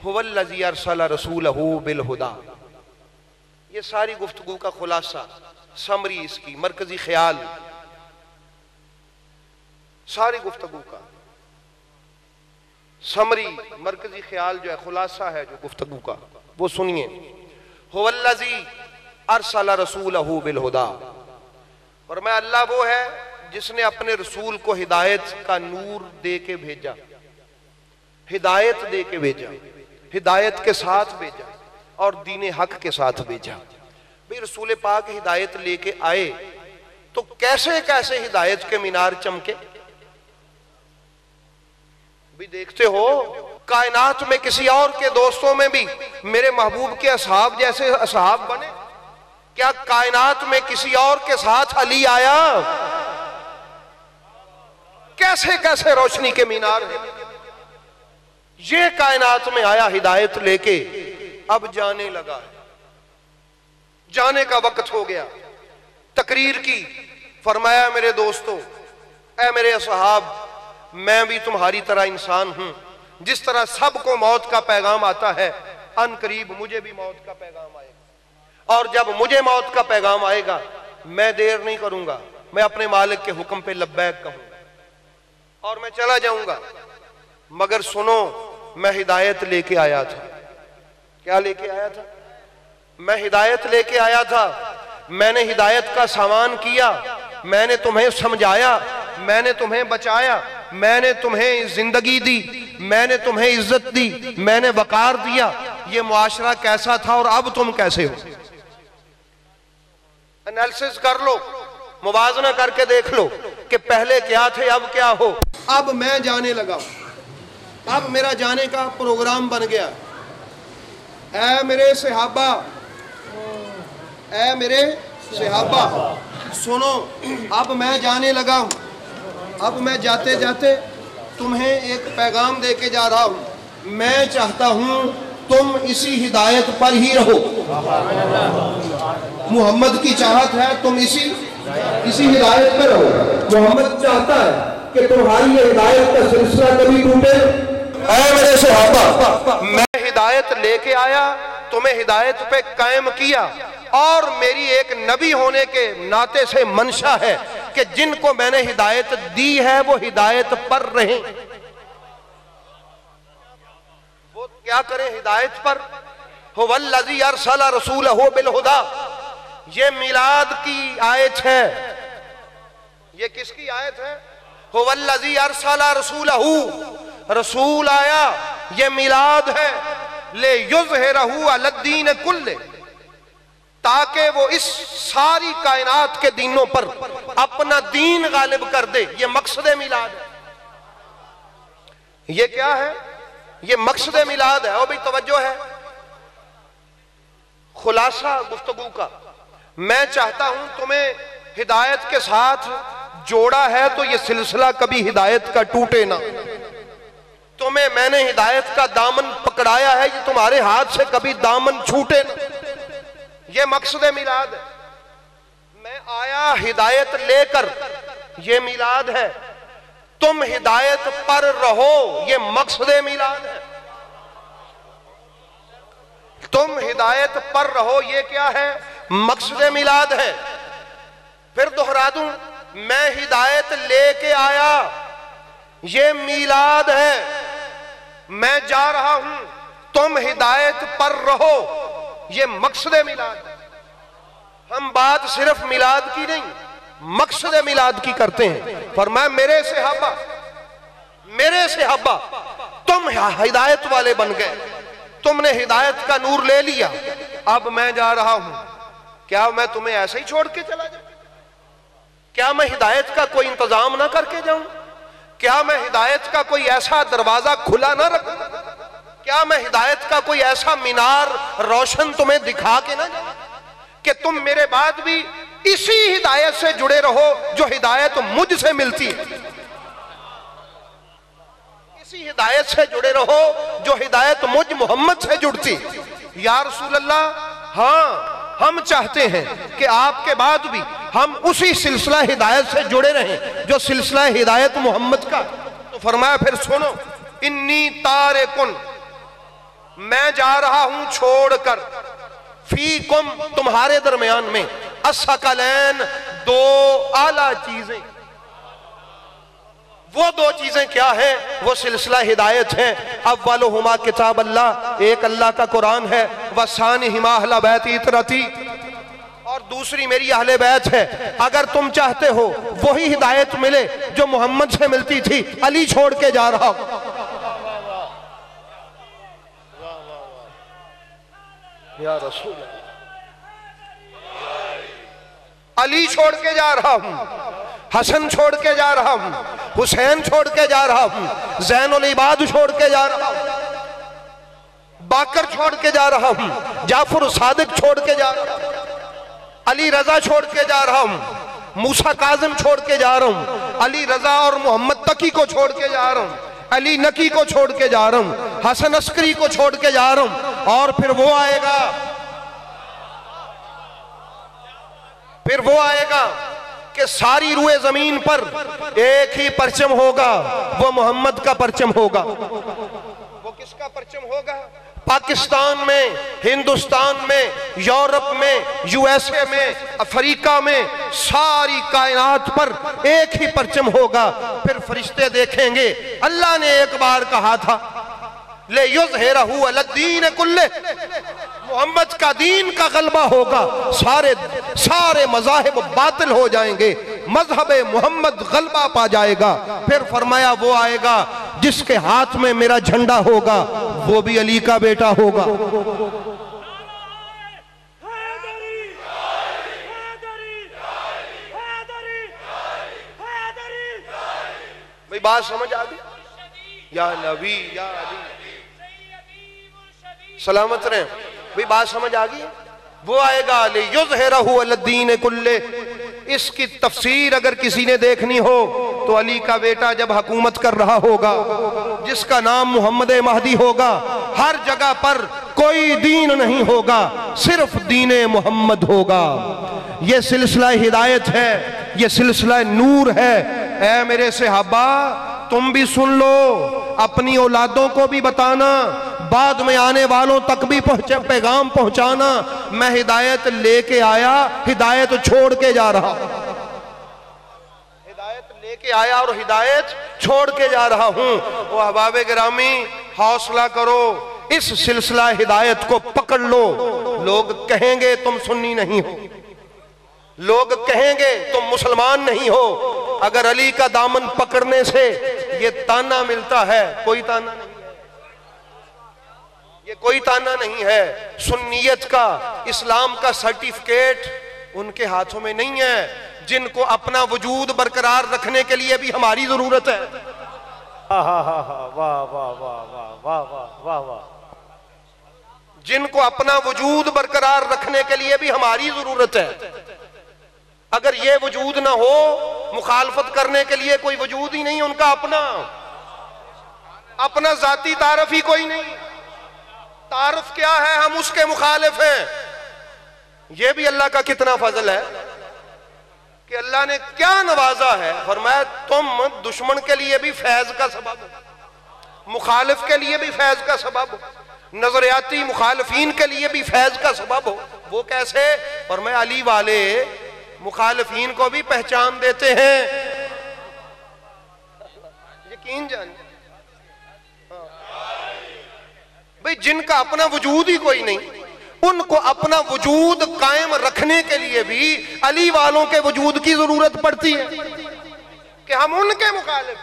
هو الذی ارسل رسولہ بالہدی. یہ ساری گفتگو کا خلاصہ، سمری اس کی، مرکزی خیال ساری گفتگو کا سمری، مرکزی خیال جو ہے، خلاصہ ہے جو گفتگو کا، وہ سنیے. هو الذی ارسل رسولہ بالہدی. اور میں اللہ وہ ہے جس نے اپنے رسول کو ہدایت کا نور دے کے بھیجا، ہدایت دے کے بھیجا، ہدایت کے ساتھ بھیجا اور دین حق کے ساتھ بھیجا. بھئی رسول پاک ہدایت لے کے آئے تو کیسے کیسے ہدایت کے مینار چمکے. بھی دیکھتے ہو کائنات میں کسی اور کے دوستوں میں بھی میرے محبوب کے اصحاب جیسے اصحاب بنے؟ کیا کائنات میں کسی اور کے ساتھ علی آیا؟ کیسے کیسے روشنی کے مینار ہیں. یہ کائنات میں آیا ہدایت لے کے، اب جانے لگا، جانے کا وقت ہو گیا. تقریر کی، فرمایا میرے دوستو، اے میرے اصحاب، میں بھی تمہاری طرح انسان ہوں. جس طرح سب کو موت کا پیغام آتا ہے، ان قریب مجھے بھی موت کا پیغام آئے گا. اور جب مجھے موت کا پیغام آئے گا میں دیر نہیں کروں گا، میں اپنے مالک کے حکم پہ لبیک کہوں گا اور میں چلا جاؤں گا. مگر سنو، میں ہدایت لے کے آیا تھا. کیا لے کے آیا تھا؟ میں ہدایت لے کے آیا تھا. میں نے ہدایت کا سامان کیا، میں نے تمہیں سمجھایا، میں نے تمہیں بچایا، میں نے تمہیں زندگی دی، میں نے تمہیں عزت دی، میں نے وقار دیا. یہ معاشرہ کیسا تھا اور اب تم کیسے ہو؟ انالیسس کر لو، موازنہ کر کے دیکھ لو کہ پہلے کیا تھے اب کیا ہو. اب میں جانے لگا ہوں، اب میرا جانے کا پروگرام بن گیا. اے میرے صحابہ، اے میرے صحابہ سنو، اب میں جانے لگا ہوں. اب میں جاتے جاتے تمہیں ایک پیغام دے کے جا رہا ہوں. میں چاہتا ہوں تم اسی ہدایت پر ہی رہو. محمد کی چاہت ہے تم اسی ہدایت پر رہو. محمد چاہتا ہے کہ تمہاری یہ ہدایت کا سلسلہ کبھی ٹوٹے. اے میرے صحابہ، میں ہدایت لے کے آیا، تمہیں ہدایت پہ قائم کیا، اور میری ایک نبی ہونے کے ناطے سے منشا ہے کہ جن کو میں نے ہدایت دی ہے وہ ہدایت پر رہیں. وہ کیا کریں ہدایت پر؟ هو الذی ارسل رسولہ بالہدی. یہ میلاد کی آیت ہے. یہ کس کی آیت ہے؟ هو الذی ارسل رسولہ. رسول آیا، یہ میلاد ہے. لِیُظْہِرَہُ عَلَى الدِّینِ کُلِّ، تاکہ وہ اس ساری کائنات کے دینوں پر اپنا دین غالب کر دے. یہ مقصد میلاد ہے. یہ کیا ہے؟ یہ مقصد میلاد ہے. اور بھی توجہ ہے، خلاصہ گفتگو کا. میں چاہتا ہوں تمہیں ہدایت کے ساتھ جوڑا ہے تو یہ سلسلہ کبھی ہدایت کا ٹوٹے نہ. تمہیں میں نے ہدایت کا دامن پکڑایا ہے، یہ تمہارے ہاتھ سے کبھی دامن چھوٹے نہ. یہ مقصد میلاد ہے. میں آیا ہدایت لے کر، یہ میلاد ہے. تم ہدایت پر رہو، یہ مقصد میلاد ہے. تم ہدایت پر رہو، یہ کیا ہے؟ مقصد میلاد ہے. پھر دہرا دوں، میں ہدایت لے کے آیا، یہ میلاد ہے. میں جا رہا ہوں، تم ہدایت پر رہو، یہ مقصد میلاد ہے. ہم بات صرف میلاد کی نہیں، مقصد میلاد کی کرتے ہیں. فرمایا میرے صحابہ تم ہدایت والے بن گئے، تم نے ہدایت کا نور لے لیا. اب میں جا رہا ہوں، کیا میں تمہیں ایسے ہی چھوڑ کے چلا جاؤں؟ کیا میں ہدایت کا کوئی انتظام نہ کر کے جاؤں؟ کیا میں ہدایت کا کوئی ایسا دروازہ کھلا نہ رکھوں؟ کیا میں ہدایت کا کوئی ایسا مینار روشن تمہیں دکھا کے نہ جاؤں کہ تم میرے بعد بھی اسی ہدایت سے جڑے رہو جو ہدایت مجھ سے ملتی ہے؟ اسی ہدایت سے جڑے رہو جو ہدایت مجھ محمد سے جڑتی. یا رسول اللہ، ہاں ہم چاہتے ہیں کہ آپ کے بعد بھی ہم اسی سلسلہ ہدایت سے جڑے رہیں جو سلسلہ ہدایت محمد کا. تو فرمایا پھر سنو، انی تارکن میں جا رہا ہوں چھوڑ کر فیکم تمہارے درمیان میں الثقلین دو اعلیٰ چیزیں. وہ دو چیزیں کیا ہیں؟ وہ سلسلہ ہدایت ہیں. اولہما کتاب اللہ، ایک اللہ کا قرآن ہے، وثانیہما اہل بیت اطرتی، اور دوسری میری اہل بیت ہے. اگر تم چاہتے ہو وہی ہدایت ملے جو محمد سے ملتی تھی، علی چھوڑ کے جا رہا ہوں. یا رسول اللہ، علی چھوڑ کے جا رہا ہوں، حسن چھوڑ کے جا رہا ہوں، حسین چھوڑ کے جا رہا ہوں، زین العباد چھوڑ کے جا رہا ہوں، باقر چھوڑ کے جا رہا ہوں، جعفر صادق چھوڑ کے جا رہا ہوں، علی رضا چھوڑ کے جا رہا ہوں، موسیٰ کاظم چھوڑ کے جا رہا ہوں، علی رضا اور محمد تقی کو چھوڑ کے جا رہا ہوں، علی نقی کو چھوڑ کے جا رہا ہوں، حسن عسکری کو چھوڑ کے جا رہا ہوں. اور پھر وہ آئے گا کہ ساری روئے زمین پر ایک ہی پرچم ہوگا، وہ محمد کا پرچم ہوگا. وہ کس کا پرچم ہوگا؟ پاکستان میں، ہندوستان میں، یورپ میں، یو ایس اے میں، افریقہ میں، ساری کائنات پر ایک ہی پرچم ہوگا. پھر فرشتے دیکھیں گے. اللہ نے ایک بار کہا تھا لِيُظْهِرَهُ عَلَى الدِّينِ كُلِّهِ، محمد کا دین کا غلبہ ہوگا، سارے مذاہب باطل ہو جائیں گے، مذہب محمد غلبہ پا جائے گا. پھر فرمایا وہ آئے گا جس کے ہاتھ میں میرا جھنڈا ہوگا، وہ بھی علی کا بیٹا ہوگا. بھئی بات سمجھ آ گئی؟ یا نبی یا علی سلامت رہیں. بھئی بات سمجھ آگئی؟ وہ آئے گا لِيُظْهِرَهُ عَلَى الدِّينِ كُلِّهِ. اس کی تفسیر اگر کسی نے دیکھنی ہو تو علی کا بیٹا جب حکومت کر رہا ہوگا، جس کا نام محمد مہدی ہوگا، ہر جگہ پر کوئی دین نہیں ہوگا، صرف دین محمد ہوگا. یہ سلسلہ ہدایت ہے، یہ سلسلہ نور ہے. اے میرے صحابہ، تم بھی سن لو، اپنی اولادوں کو بھی بتانا، بعد میں آنے والوں تک بھی پیغام پہنچانا. میں ہدایت لے کے آیا، ہدایت چھوڑ کے جا رہا. ہدایت لے کے آیا اور ہدایت چھوڑ کے جا رہا ہوں. وہ احباب گرامی، حوصلہ کرو، اس سلسلہ ہدایت کو پکڑ لو. لوگ کہیں گے تم سنی نہیں ہو، لوگ کہیں گے تم مسلمان نہیں ہو. اگر علی کا دامن پکڑنے سے یہ تانا ملتا ہے، کوئی تانا نہیں ہے، یہ کوئی تانا نہیں ہے. سنیت کا، اسلام کا سرٹیفکیٹ ان کے ہاتھوں میں نہیں ہے، جن کو اپنا وجود برقرار رکھنے کے لیے بھی ہماری ضرورت ہے. جن کو اپنا وجود برقرار رکھنے کے لیے بھی ہماری ضرورت ہے. اگر یہ وجود نہ ہو، مخالفت کرنے کے لیے کوئی وجود ہی نہیں ان کا، اپنا ذاتی تعارف ہی کوئی نہیں. تعارف کیا ہے؟ ہم اس کے مخالف ہیں. یہ بھی اللہ کا کتنا فضل ہے کہ اللہ نے کیا نوازا ہے. فرمایا تم دشمن کے لیے بھی فیض کا سبب ہو، مخالف کے لیے بھی فیض کا سبب ہو، نظریاتی مخالفین کے لیے بھی فیض کا سبب ہو. وہ کیسے؟ فرمایا علی والے مخالفین کو بھی پہچان دیتے ہیں. یقین جان بھئی، جن کا اپنا وجود ہی کوئی نہیں، ان کو اپنا وجود قائم رکھنے کے لیے بھی علی والوں کے وجود کی ضرورت پڑتی ہے کہ ہم ان کے مخالف.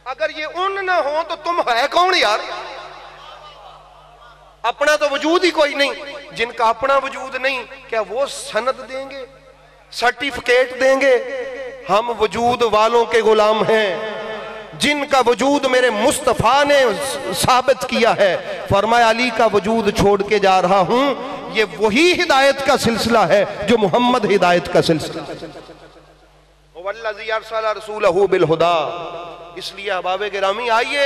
اگر یہ ان نہ ہوں تو تم ہے کون یار؟ اپنا تو وجود ہی کوئی نہیں. جن کا اپنا وجود نہیں، کیا وہ سند دیں گے، سرٹیفکیٹ دیں گے؟ ہم وجود والوں کے غلام ہیں، جن کا وجود میرے مصطفیٰ نے ثابت کیا ہے. فرمایا علی کا وجود چھوڑ کے جا رہا ہوں. یہ وہی ہدایت کا سلسلہ ہے جو محمد ہدایت کا سلسلہ ہے. وَالَّذِي أَرْسَلَ رَسُولَهُ بِالْهُدَىٰ. اس لیے احباب گرامی آئیے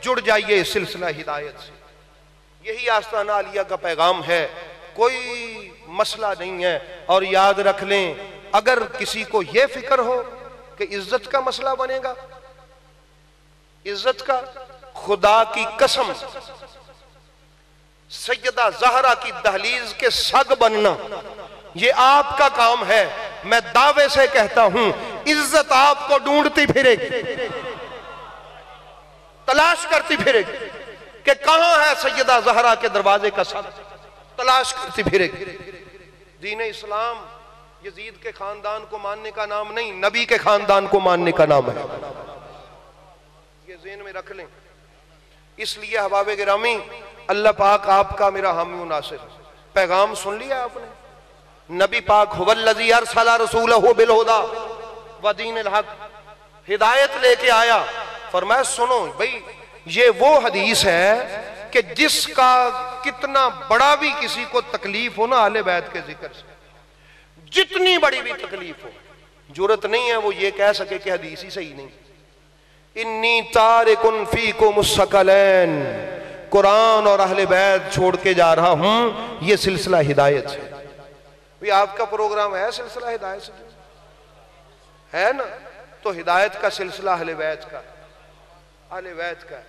جڑ جائیے سلسلہ ہدایت سے. یہی آستانہ علیہ کا پیغام ہے. کوئی مسئلہ نہیں ہے. اور یاد رکھ لیں، اگر کسی کو یہ فکر ہو کہ عزت کا مسئلہ بنے گا، عزت کا، خدا کی قسم سیدہ زہرا کی دہلیز کے سگ بننا یہ آپ کا کام ہے. میں دعوے سے کہتا ہوں عزت آپ کو ڈھونڈتی پھرے گی, تلاش کرتی پھرے گی کہ کہاں ہے سیدہ زہرا کے دروازے کا سگ, تلاش کرتی پھرے گی. دین اسلام یزید کے خاندان کو ماننے کا نام نہیں, نبی کے خاندان کو ماننے کا نام ہے. یہ ذہن میں رکھ لیں. اس لیے احباب گرامی اللہ پاک آپ کا میرا حامی و ناصر. پیغام سن لیا آپ نے, نبی پاک هو الذی ارسل رسولہ بالہدی ودین الحق, ہدایت لے کے آیا. فرمایا سنو بھئی یہ وہ حدیث ہے کہ جس کا کتنا بڑا بھی کسی کو تکلیف ہو نا اہل بیت کے ذکر سے, جتنی بڑی بھی تکلیف ہو, جرت نہیں ہے وہ یہ کہہ سکے کہ حدیث ہی صحیح نہیں. انی تارکن فیکم الثقلین, قرآن اور اہل بیت چھوڑ کے جا رہا ہوں. یہ سلسلہ ہدایت ہے. آپ کا پروگرام ہے سلسلہ ہدایت سے ہے نا, تو ہدایت کا سلسلہ اہل بیت کا, اہل بیت کا.